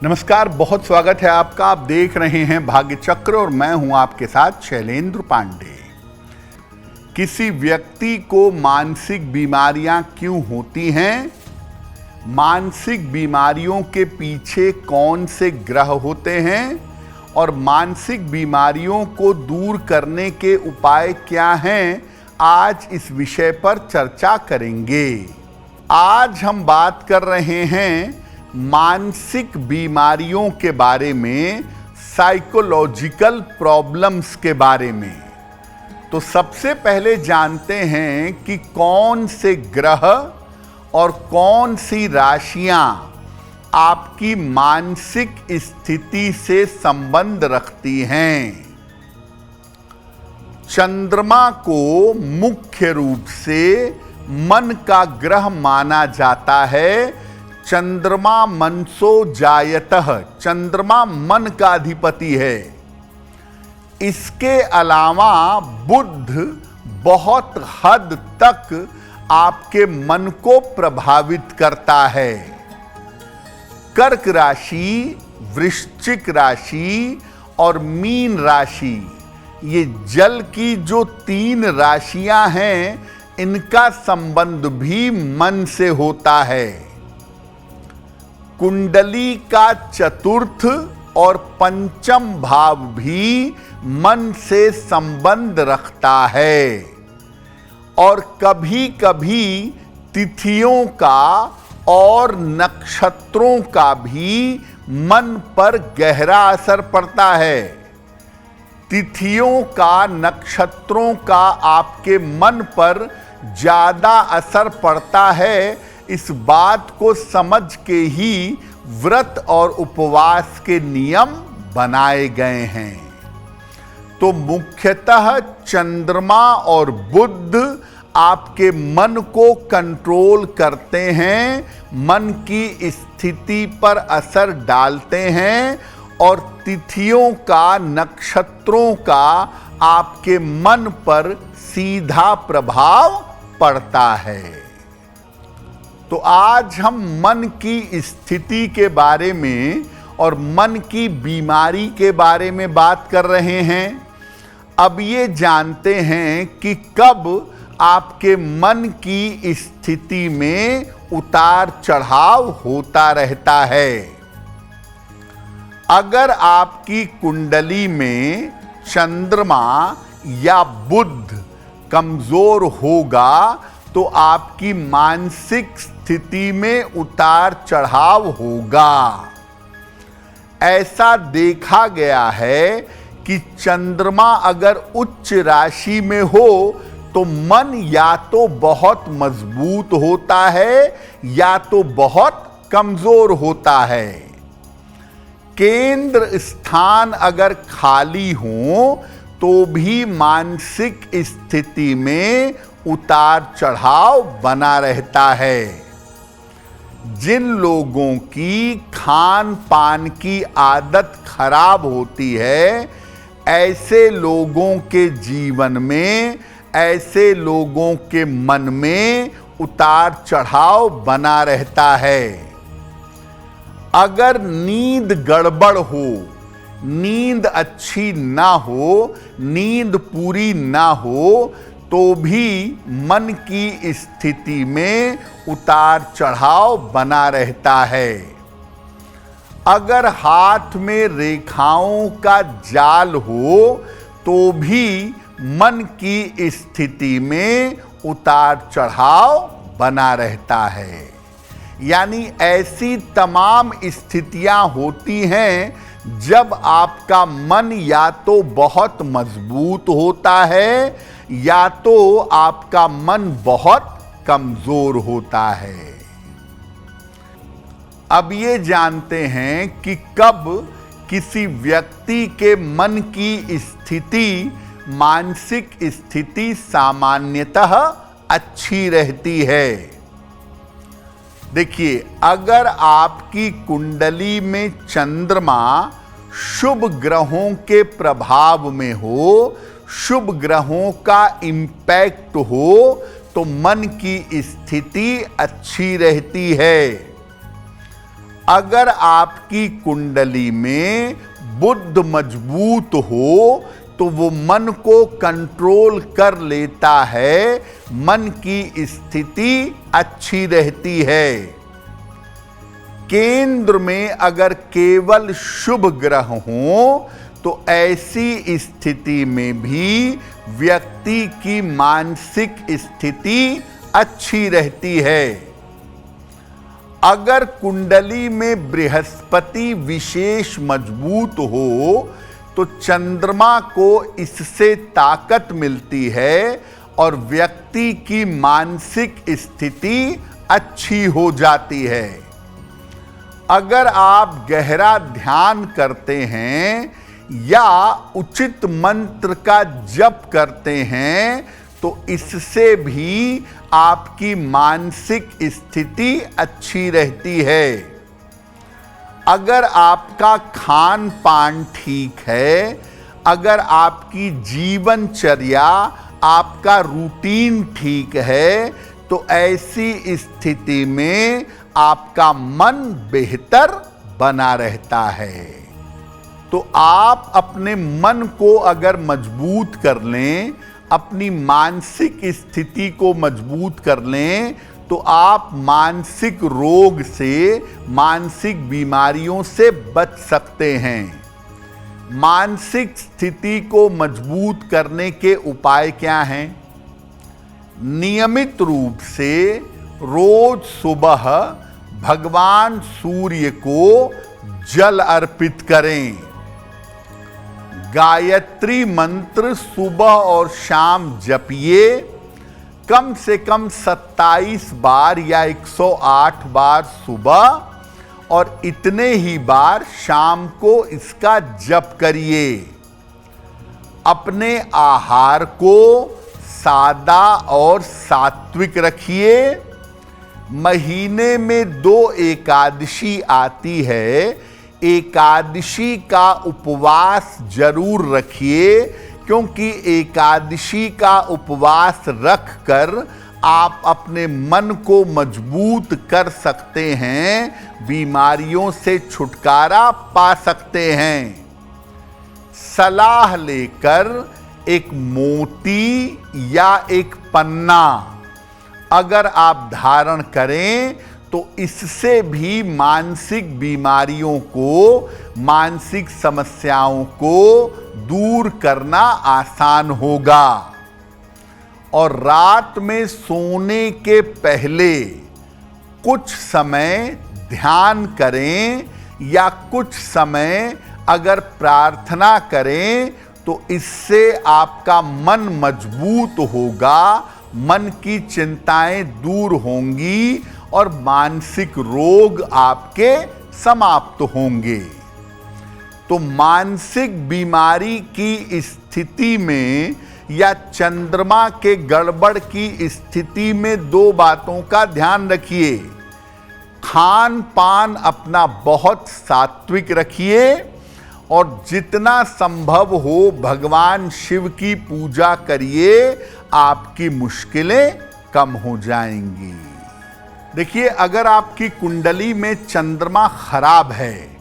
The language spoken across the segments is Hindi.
नमस्कार, बहुत स्वागत है आपका। आप देख रहे हैं भाग्य चक्र और मैं हूं आपके साथ शैलेंद्र पांडे। किसी व्यक्ति को मानसिक बीमारियां क्यों होती हैं? मानसिक बीमारियों के पीछे कौन से ग्रह होते हैं और मानसिक बीमारियों को दूर करने के उपाय क्या हैं, आज इस विषय पर चर्चा करेंगे। आज हम बात कर रहे हैं मानसिक बीमारियों के बारे में, साइकोलॉजिकल प्रॉब्लम्स के बारे में। तो सबसे पहले जानते हैं कि कौन से ग्रह और कौन सी राशियां आपकी मानसिक स्थिति से संबंध रखती हैं। चंद्रमा को मुख्य रूप से मन का ग्रह माना जाता है। चंद्रमा मनसो जायतः, चंद्रमा मन का अधिपति है। इसके अलावा बुध बहुत हद तक आपके मन को प्रभावित करता है। कर्क राशि, वृश्चिक राशि और मीन राशि, ये जल की जो 3 राशियां हैं, इनका संबंध भी मन से होता है। कुंडली का 4th और 5th भाव भी मन से संबंध रखता है। और कभी कभी तिथियों का और नक्षत्रों का भी मन पर गहरा असर पड़ता है। तिथियों का, नक्षत्रों का आपके मन पर ज्यादा असर पड़ता है। इस बात को समझ के ही व्रत और उपवास के नियम बनाए गए हैं। तो मुख्यतः चंद्रमा और बुध आपके मन को कंट्रोल करते हैं, मन की स्थिति पर असर डालते हैं और तिथियों का, नक्षत्रों का आपके मन पर सीधा प्रभाव पड़ता है। तो आज हम मन की स्थिति के बारे में और मन की बीमारी के बारे में बात कर रहे हैं। अब ये जानते हैं कि कब आपके मन की स्थिति में उतार चढ़ाव होता रहता है। अगर आपकी कुंडली में चंद्रमा या बुध कमजोर होगा तो आपकी मानसिक स्थिति में उतार चढ़ाव होगा। ऐसा देखा गया है कि चंद्रमा अगर उच्च राशि में हो तो मन या तो बहुत मजबूत होता है या तो बहुत कमजोर होता है। केंद्र स्थान अगर खाली हो तो भी मानसिक स्थिति में उतार चढ़ाव बना रहता है। जिन लोगों की खान पान की आदत खराब होती है, ऐसे लोगों के जीवन में, ऐसे लोगों के मन में उतार चढ़ाव बना रहता है। अगर नींद गड़बड़ हो, नींद अच्छी ना हो, नींद पूरी ना हो, तो भी मन की स्थिति में उतार चढ़ाव बना रहता है। अगर हाथ में रेखाओं का जाल हो तो भी मन की स्थिति में उतार चढ़ाव बना रहता है। यानी ऐसी तमाम स्थितियां होती हैं जब आपका मन या तो बहुत मजबूत होता है या तो आपका मन बहुत कमजोर होता है। अब ये जानते हैं कि कब किसी व्यक्ति के मन की स्थिति, मानसिक स्थिति सामान्यतः अच्छी रहती है। देखिए, अगर आपकी कुंडली में चंद्रमा शुभ ग्रहों के प्रभाव में हो, शुभ ग्रहों का इम्पैक्ट हो, तो मन की स्थिति अच्छी रहती है। अगर आपकी कुंडली में बुध मजबूत हो तो वो मन को कंट्रोल कर लेता है, मन की स्थिति अच्छी रहती है। केंद्र में अगर केवल शुभ ग्रह हो तो ऐसी स्थिति में भी व्यक्ति की मानसिक स्थिति अच्छी रहती है। अगर कुंडली में बृहस्पति विशेष मजबूत हो तो चंद्रमा को इससे ताकत मिलती है और व्यक्ति की मानसिक स्थिति अच्छी हो जाती है। अगर आप गहरा ध्यान करते हैं या उचित मंत्र का जप करते हैं तो इससे भी आपकी मानसिक स्थिति अच्छी रहती है। अगर आपका खान पान ठीक है, अगर आपकी जीवनचर्या, आपका रूटीन ठीक है तो ऐसी स्थिति में आपका मन बेहतर बना रहता है। तो आप अपने मन को अगर मजबूत कर लें, अपनी मानसिक स्थिति को मजबूत कर लें तो आप मानसिक रोग से, मानसिक बीमारियों से बच सकते हैं। मानसिक स्थिति को मजबूत करने के उपाय क्या हैं? नियमित रूप से रोज सुबह भगवान सूर्य को जल अर्पित करें। गायत्री मंत्र सुबह और शाम जपिए, कम से कम 27 बार या 108 बार सुबह और इतने ही बार शाम को इसका जप करिए। अपने आहार को सादा और सात्विक रखिए। महीने में 2 एकादशी आती है, एकादशी का उपवास जरूर रखिए, क्योंकि एकादशी का उपवास रखकर आप अपने मन को मजबूत कर सकते हैं, बीमारियों से छुटकारा पा सकते हैं। सलाह लेकर एक मोती या एक पन्ना अगर आप धारण करें तो इससे भी मानसिक बीमारियों को, मानसिक समस्याओं को दूर करना आसान होगा। और रात में सोने के पहले कुछ समय ध्यान करें या कुछ समय अगर प्रार्थना करें तो इससे आपका मन मजबूत होगा, मन की चिंताएं दूर होंगी और मानसिक रोग आपके समाप्त होंगे। तो मानसिक बीमारी की स्थिति में या चंद्रमा के गड़बड़ की स्थिति में 2 बातों का ध्यान रखिए। खान पान अपना बहुत सात्विक रखिए और जितना संभव हो भगवान शिव की पूजा करिए, आपकी मुश्किलें कम हो जाएंगी। देखिए, अगर आपकी कुंडली में चंद्रमा खराब है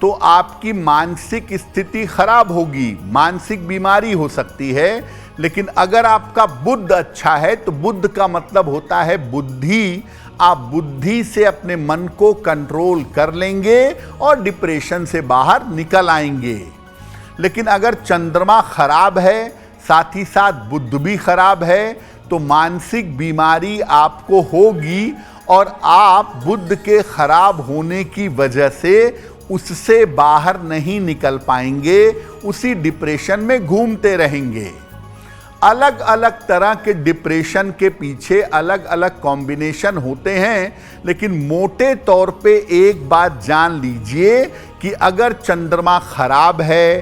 तो आपकी मानसिक स्थिति खराब होगी, मानसिक बीमारी हो सकती है। लेकिन अगर आपका बुध अच्छा है तो बुध का मतलब होता है बुद्धि। आप बुद्धि से अपने मन को कंट्रोल कर लेंगे और डिप्रेशन से बाहर निकल आएंगे। लेकिन अगर चंद्रमा खराब है, साथ ही साथ बुध भी खराब है, तो मानसिक बीमारी आपको होगी और आप बुध के खराब होने की वजह से उससे बाहर नहीं निकल पाएंगे, उसी डिप्रेशन में घूमते रहेंगे। अलग अलग तरह के डिप्रेशन के पीछे अलग अलग कॉम्बिनेशन होते हैं, लेकिन मोटे तौर पे एक बात जान लीजिए कि अगर चंद्रमा खराब है,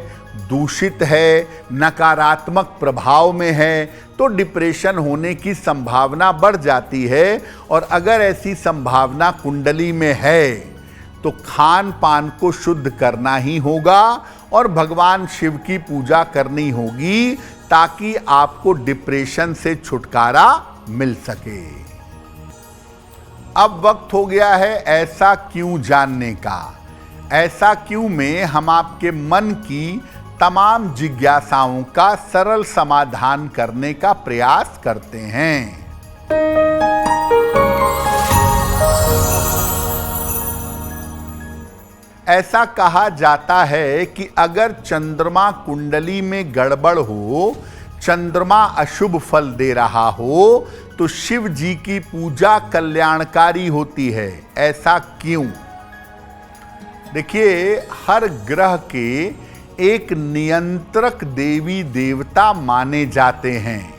दूषित है, नकारात्मक प्रभाव में है तो डिप्रेशन होने की संभावना बढ़ जाती है। और अगर ऐसी संभावना कुंडली में है तो खान पान को शुद्ध करना ही होगा और भगवान शिव की पूजा करनी होगी ताकि आपको डिप्रेशन से छुटकारा मिल सके। अब वक्त हो गया है ऐसा क्यों जानने का। ऐसा क्यों में हम आपके मन की तमाम जिज्ञासाओं का सरल समाधान करने का प्रयास करते हैं। ऐसा कहा जाता है कि अगर चंद्रमा कुंडली में गड़बड़ हो, चंद्रमा अशुभ फल दे रहा हो, तो शिव जी की पूजा कल्याणकारी होती है। ऐसा क्यों? देखिए, हर ग्रह के एक नियंत्रक देवी देवता माने जाते हैं।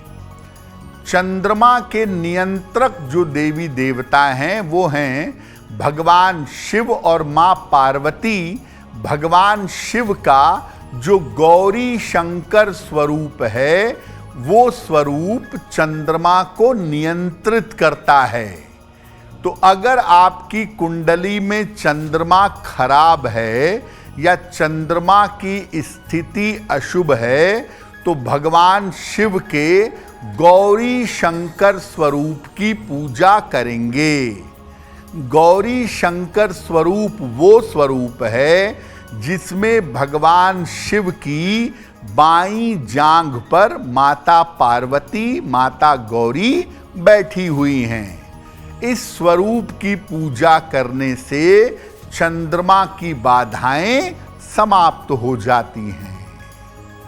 चंद्रमा के नियंत्रक जो देवी देवता हैं वो हैं भगवान शिव और मां पार्वती। भगवान शिव का जो गौरी शंकर स्वरूप है, वो स्वरूप चंद्रमा को नियंत्रित करता है। तो अगर आपकी कुंडली में चंद्रमा खराब है या चंद्रमा की स्थिति अशुभ है, तो भगवान शिव के गौरी शंकर स्वरूप की पूजा करेंगे। गौरी शंकर स्वरूप वो स्वरूप है जिसमें भगवान शिव की बाईं जांघ पर माता पार्वती, माता गौरी बैठी हुई हैं। इस स्वरूप की पूजा करने से चंद्रमा की बाधाएं समाप्त हो जाती हैं।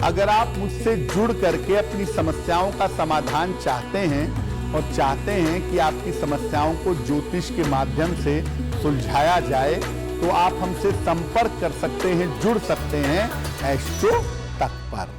अगर आप मुझसे जुड़ करके अपनी समस्याओं का समाधान चाहते हैं और चाहते हैं कि आपकी समस्याओं को ज्योतिष के माध्यम से सुलझाया जाए, तो आप हमसे संपर्क कर सकते हैं, जुड़ सकते हैं एस्ट्रो तक पर।